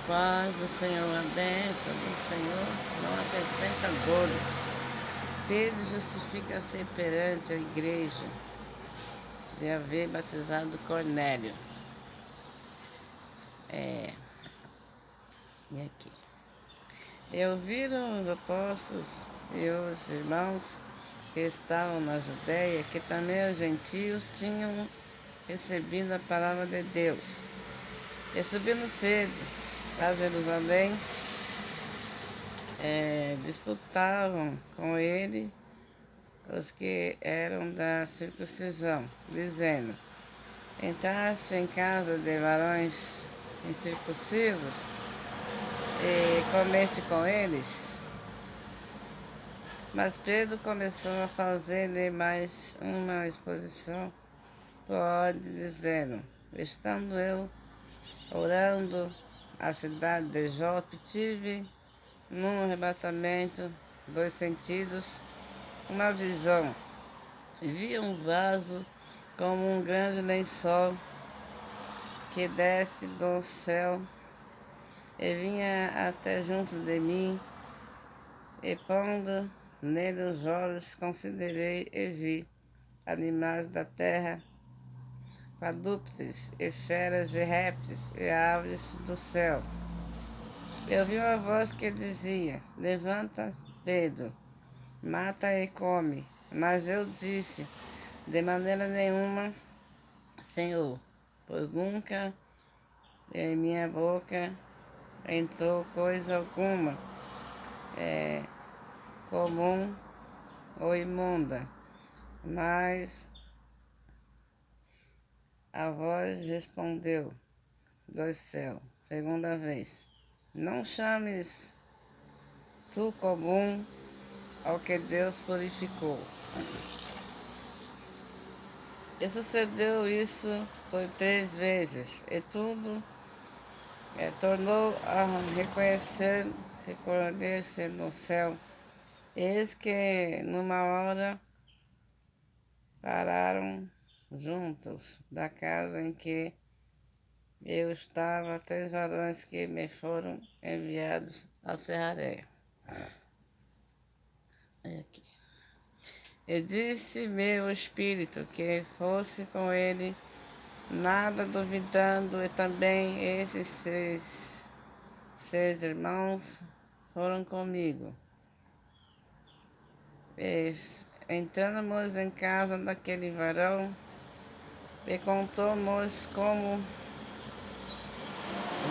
paz do Senhor, a bênção do Senhor não acrescenta dores. Pedro justifica-se perante a igreja de haver batizado Cornélio. E aqui. E ouviram os apóstolos e os irmãos que estavam na Judéia que também os gentios tinham recebido a palavra de Deus. E subindo Pedro a Jerusalém, disputavam com ele os que eram da circuncisão, dizendo: entraste em casa de varões incircuncisos e comeste com eles? Mas Pedro começou a fazer-lhe mais uma exposição por ordem, dizendo: estando eu orando à cidade de Jope, tive num arrebatamento dos sentidos uma visão. Vi um vaso como um grande lençol que desce do céu e vinha até junto de mim, e pondo nele os olhos, considerei e vi animais da terra, quadrúpedes e feras e répteis e aves do céu. Eu vi uma voz que dizia: levanta, Pedro, mata e come. Mas eu disse: de maneira nenhuma, Senhor, pois nunca em minha boca entrou coisa alguma comum ou imunda. Mas a voz respondeu do céu, segunda vez: não chames tu comum ao que Deus purificou. E sucedeu isso por 3 vezes, e tudo tornou a recolher-se no céu. Eis que numa hora pararam juntos da casa em que eu estava 3 varões que me foram enviados a Serraréia. E disse-me o Espírito que fosse com ele, nada duvidando, e também esses seis irmãos foram comigo. E entramos em casa daquele varão e contou-nos como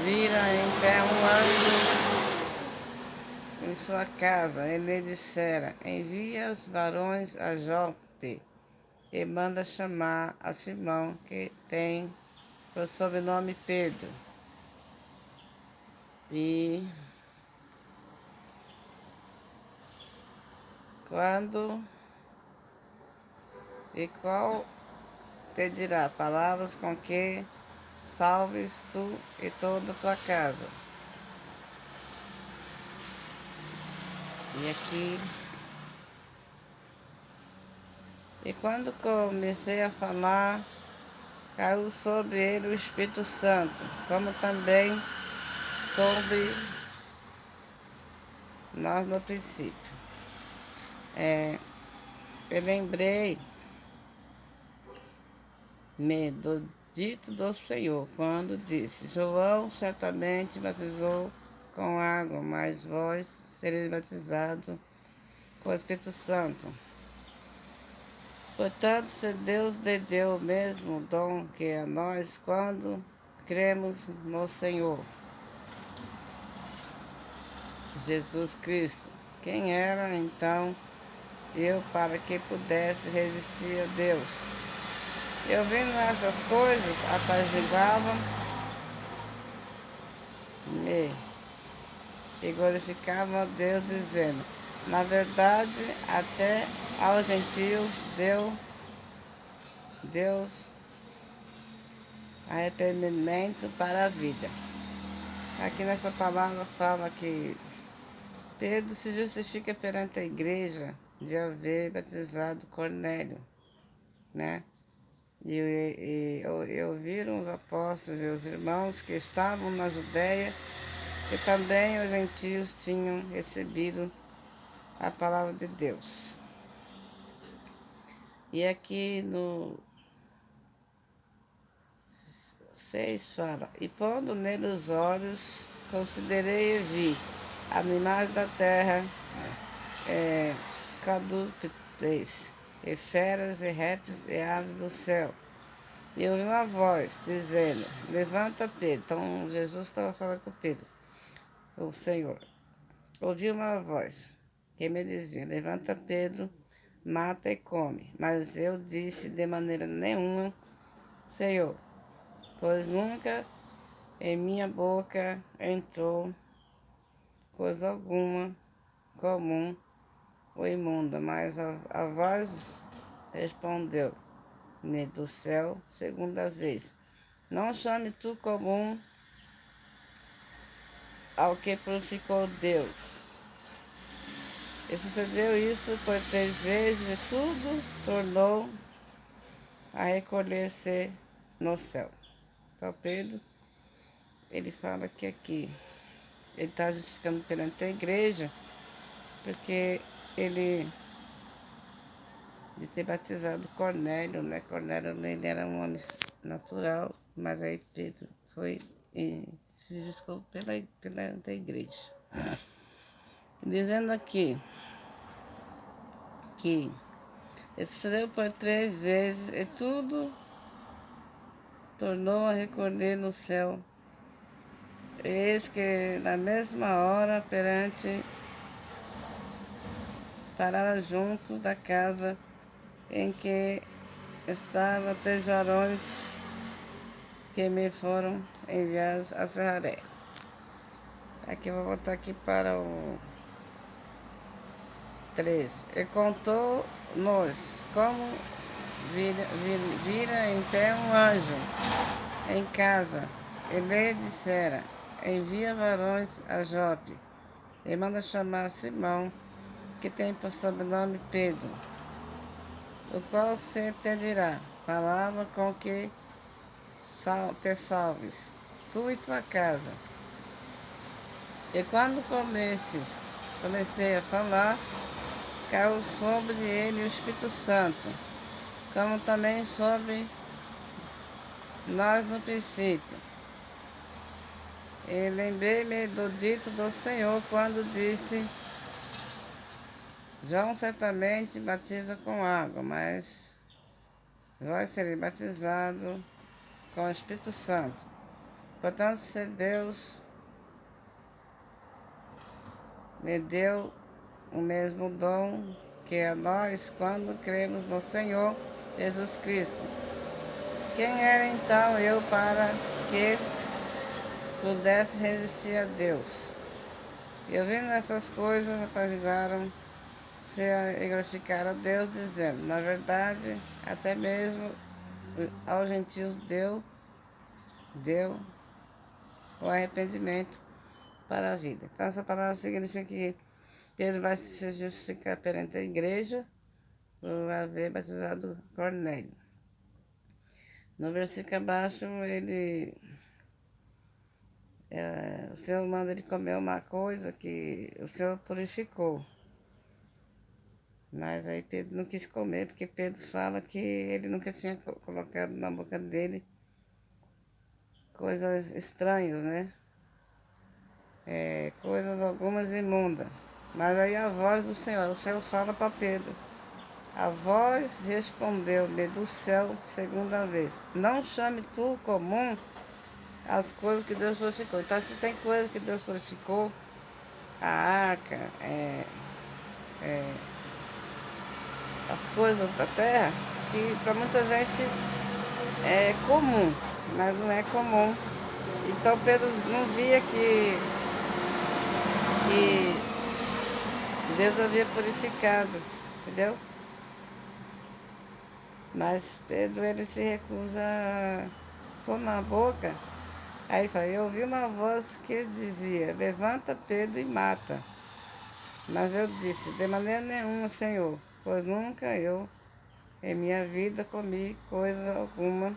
vira em pé um anjo em sua casa. Ele dissera: envia os varões a Jope e manda chamar a Simão, que tem por sobrenome Pedro. E qual te dirá palavras com que salves tu e toda a tua casa. E aqui. E quando comecei a falar, caiu sobre ele o Espírito Santo, como também sobre nós no princípio. Eu lembrei-me do dito do Senhor, quando disse: João certamente batizou com água, mas vós sereis batizados com o Espírito Santo. Portanto, se Deus lhe deu o mesmo dom que a nós quando cremos no Senhor Jesus Cristo, quem era então eu para que pudesse resistir a Deus? Eu vendo essas coisas, apaziguavam-me e glorificavam a Deus, dizendo: na verdade, até aos gentios deu Deus arrependimento para a vida. Aqui nessa palavra fala que Pedro se justifica perante a igreja de haver batizado Cornélio, né? E ouviram os apóstolos e os irmãos que estavam na Judéia que também os gentios tinham recebido a palavra de Deus. E aqui no 6 fala: e pondo nele os olhos, considerei e vi animais da terra, quadrúpedes, e feras, e répteis, e aves do céu. E ouvi uma voz dizendo: levanta, Pedro. Então Jesus estava falando com Pedro, o Senhor. Ouvi uma voz que me dizia: levanta, Pedro, mata e come. Mas eu disse: de maneira nenhuma, Senhor, pois nunca em minha boca entrou coisa alguma comum ou imunda. Mas a voz respondeu-me do céu segunda vez: não chame tu comum ao que purificou Deus. E sucedeu isso por 3 vezes, e tudo tornou a recolher-se no céu. Então Pedro, ele fala que aqui, ele está justificando perante a igreja, porque ele de ter batizado Cornélio, né? Cornélio, ele era um homem natural, mas aí Pedro foi e se justificou perante a igreja. Dizendo aqui que sucedeu por 3 vezes, e tudo tornou a recolher no céu. Eis que na mesma hora pararam junto da casa em que estavam 3 varões que me foram enviados a Cesaré. Aqui eu vou voltar aqui para o 13. E contou-nos como vira em pé um anjo em casa. Ele dissera: envia varões a Jope e manda chamar Simão, que tem por sobrenome Pedro, o qual se te dirá palavra com que te salves, tu e tua casa. E quando comecei a falar, caiu sobre ele o Espírito Santo, como também sobre nós no princípio. E lembrei-me do dito do Senhor quando disse: João certamente batiza com água, mas vós sereis batizado com o Espírito Santo. Portanto, se Deus me deu o mesmo dom que a nós quando cremos no Senhor Jesus Cristo, quem era então eu para que pudesse resistir a Deus? E ouvindo essas coisas, apaziguaram-se e glorificaram a Deus, dizendo: na verdade, até mesmo aos gentios deu o arrependimento para a vida. Então, essa palavra significa que Pedro vai se justificar perante a igreja por haver batizado Cornélio. No versículo abaixo, o Senhor manda ele comer uma coisa que o Senhor purificou. Mas aí Pedro não quis comer, porque Pedro fala que ele nunca tinha colocado na boca dele coisas estranhas, né? Coisas algumas imundas. Mas aí a voz do Senhor, o Senhor fala para Pedro: a voz respondeu-me do céu segunda vez: não chame tu comum as coisas que Deus purificou. Então, se tem coisas que Deus purificou, a arca, as coisas da terra, que para muita gente é comum, mas não é comum. Então Pedro não via que Deus havia purificado, entendeu? Mas Pedro, ele se recusa a pôr na boca. Aí fala: eu ouvi uma voz que dizia: levanta, Pedro, e mata. Mas eu disse: de maneira nenhuma, Senhor, pois nunca eu em minha vida comi coisa alguma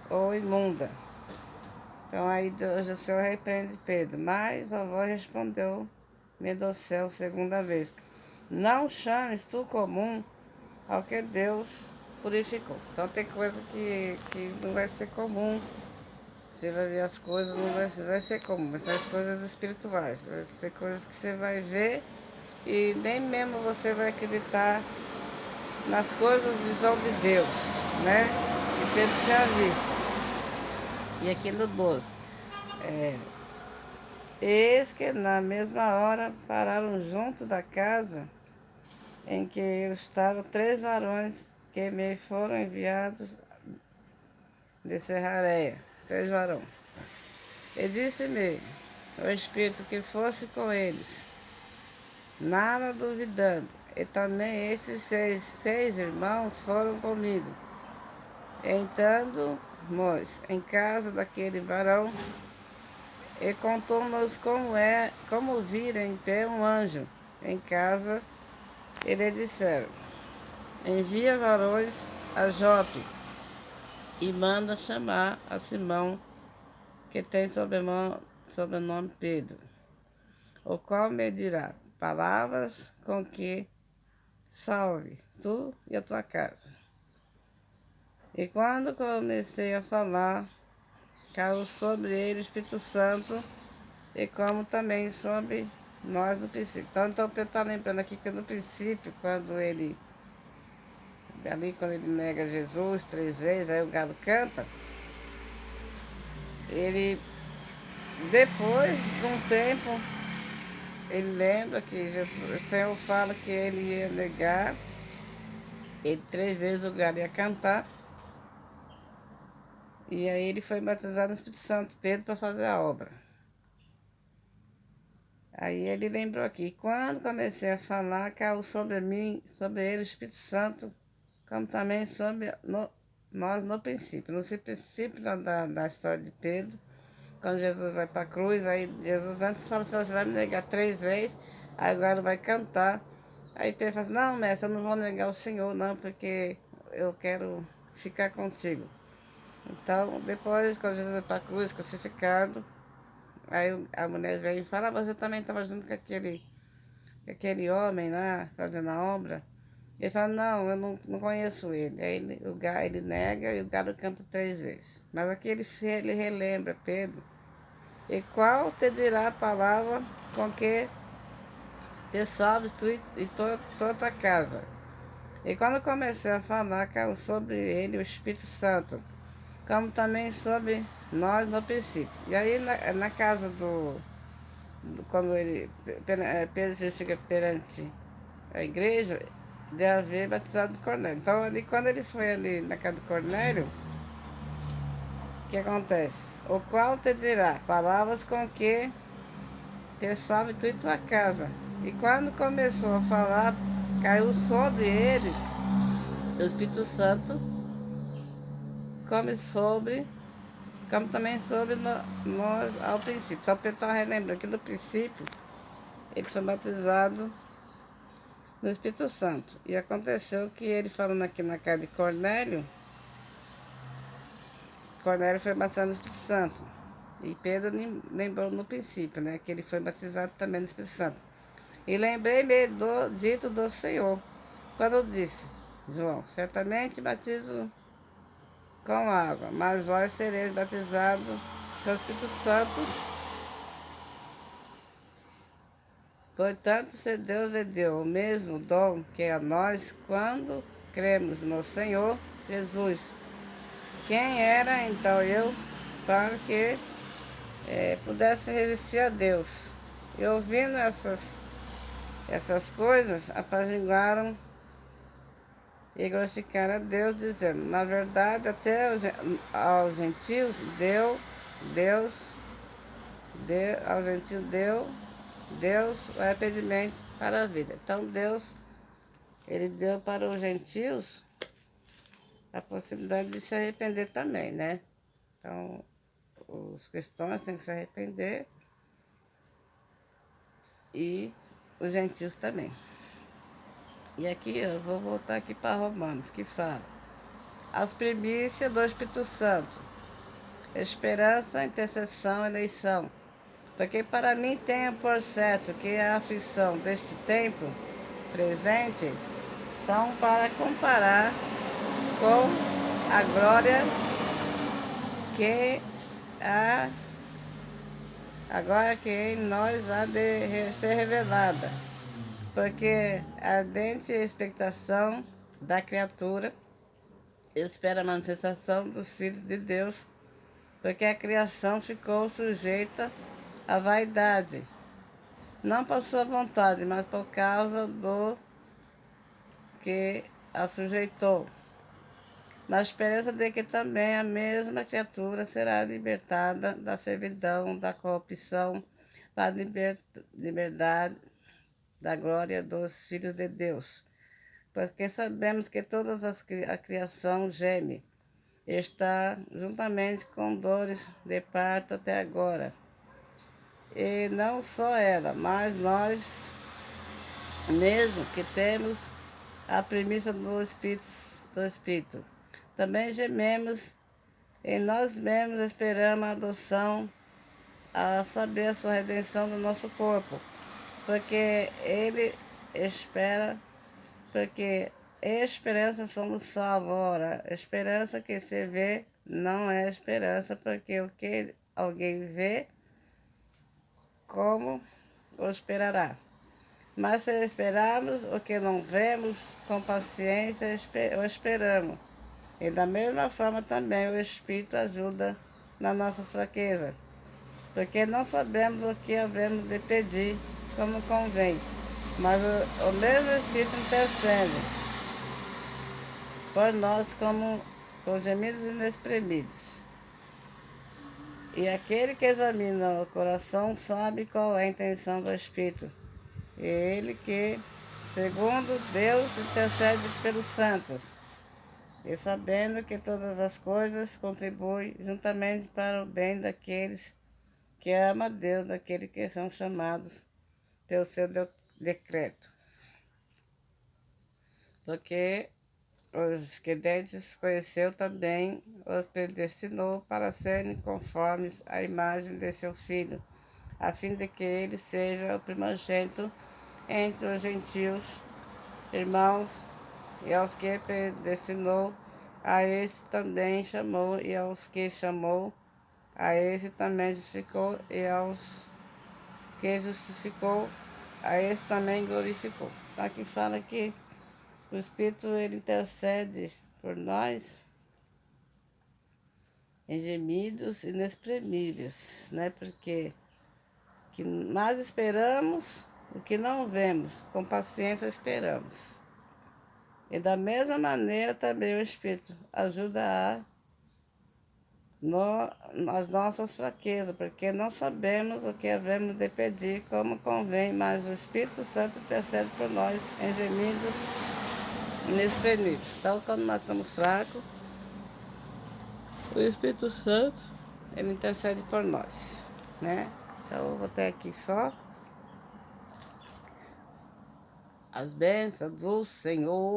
ou imunda. Então aí Deus do céu repreende Pedro. Mas a voz respondeu do céu segunda vez: não chames tu comum ao que Deus purificou. Então tem coisa que não vai ser comum. Você vai ver as coisas, não vai ser comum, vai ser as coisas espirituais. Vai ser coisas que você vai ver e nem mesmo você vai acreditar nas coisas visão de Deus, né? Que Pedro tinha visto. E aqui no 12. Eis que na mesma hora pararam junto da casa em que eu estava 3 varões que me foram enviados de Serrareia. 3 varões. E disse-me o Espírito que fosse com eles, nada duvidando. E também esses seis irmãos foram comigo. Entrando-nos em casa daquele varão, e contou-nos como vira em pé um anjo em casa. E lhe disseram: envia varões a Jope e manda chamar a Simão, que tem sobrenome Pedro, o qual me dirá palavras com que salve tu e a tua casa. E quando comecei a falar, caiu sobre ele o Espírito Santo, e como também sobre nós no princípio. Então Pedro está lembrando aqui que no princípio, quando ele nega Jesus 3 vezes, aí o galo canta, ele, depois de um tempo, ele lembra que Jesus, o Senhor fala que ele ia negar, ele 3 vezes o galo ia cantar, e aí ele foi batizado no Espírito Santo, Pedro, para fazer a obra. Aí ele lembrou aqui: quando comecei a falar, caiu sobre mim, sobre ele o Espírito Santo, como também sobre nós no princípio. No princípio da história de Pedro, quando Jesus vai para a cruz, aí Jesus antes fala assim: você vai me negar 3 vezes, aí agora vai cantar. Aí Pedro fala assim: não, mestre, eu não vou negar o Senhor, não, porque eu quero ficar contigo. Então, depois, quando Jesus vai para a cruz, crucificado, aí a mulher vem e fala: você também estava junto com aquele homem lá, fazendo a obra? Ele fala: não, eu não conheço ele. Aí ele nega e o galo canta 3 vezes. Mas aqui ele relembra Pedro: e qual te dirá a palavra com que te salves tu e toda a tua casa? E quando comecei a falar, caiu sobre ele o Espírito Santo, como também sobre nós no princípio. E aí na casa quando Pedro fica perante a igreja, de haver batizado de Cornélio. Então ali, quando ele foi ali na casa de Cornélio, o que acontece? O qual te dirá palavras com que te salve tu e tua casa. E quando começou a falar, caiu sobre ele o Espírito Santo, como também sobre nós ao princípio. Então o pessoal relembra que no princípio ele foi batizado no Espírito Santo. E aconteceu que ele falando aqui na casa de Cornélio, Cornélio foi batizado no Espírito Santo. E Pedro lembrou no princípio, né? Que ele foi batizado também no Espírito Santo. E lembrei-me do dito do Senhor, quando disse: João, certamente batizo com água, mas vós sereis batizados com o Espírito Santo. Portanto, se Deus lhe deu o mesmo dom que a nós quando cremos no Senhor Jesus, quem era então eu para que pudesse resistir a Deus? E ouvindo essas coisas, apaziguaram e glorificaram a Deus, dizendo: na verdade, até aos gentios aos gentios deu Deus o arrependimento para a vida. Então Deus, ele deu para os gentios a possibilidade de se arrepender também, né? Então, os cristãos têm que se arrepender e os gentios também. E aqui eu vou voltar aqui para Romanos, que fala: as primícias do Espírito Santo. esperança, intercessão, eleição. Porque para mim tenho por certo que a aflição deste tempo presente são para comparar com a glória que agora que em nós há de ser revelada. Porque a ardente expectação da criatura espera a manifestação dos filhos de Deus, porque a criação ficou sujeita à vaidade, não por sua vontade, mas por causa do que a sujeitou, na esperança de que também a mesma criatura será libertada da servidão, da corrupção, para a liberdade da glória dos filhos de Deus. Porque sabemos que toda a criação geme, está juntamente com dores de parto até agora. E não só ela, mas nós mesmo que temos a premissa do Espírito. Também gememos em nós mesmos, esperamos a adoção, a saber a sua redenção do nosso corpo, porque ele espera, porque em esperança somos salvos. Ora, esperança que se vê não é esperança, porque o que alguém vê, como o esperará? Mas se esperarmos o que não vemos, com paciência o esperamos. E da mesma forma também o Espírito ajuda nas nossas fraquezas, porque não sabemos o que havemos de pedir como convém, mas o mesmo Espírito intercede por nós com gemidos inexprimidos. E aquele que examina o coração sabe qual é a intenção do Espírito. E ele que, segundo Deus, intercede pelos santos. E sabendo que todas as coisas contribuem juntamente para o bem daqueles que amam a Deus, daqueles que são chamados pelo seu decreto. Porque os crentes conheceu também, os predestinou para serem conformes à imagem de seu Filho, a fim de que ele seja o primogênito entre os gentios, irmãos, e aos que predestinou, a esse também chamou, e aos que chamou, a esse também justificou, e aos que justificou, a esse também glorificou. Então aqui fala que o Espírito ele intercede por nós em gemidos inexprimíveis, né? Porque que nós esperamos o que não vemos, com paciência esperamos. E da mesma maneira também o Espírito ajuda nas nossas fraquezas, porque não sabemos o que havemos de pedir como convém, mas o Espírito Santo intercede por nós em gemidos inexprimíveis. Então, quando nós estamos fracos, o Espírito Santo, ele intercede por nós, né? Então, eu vou ter aqui só as bênçãos do Senhor.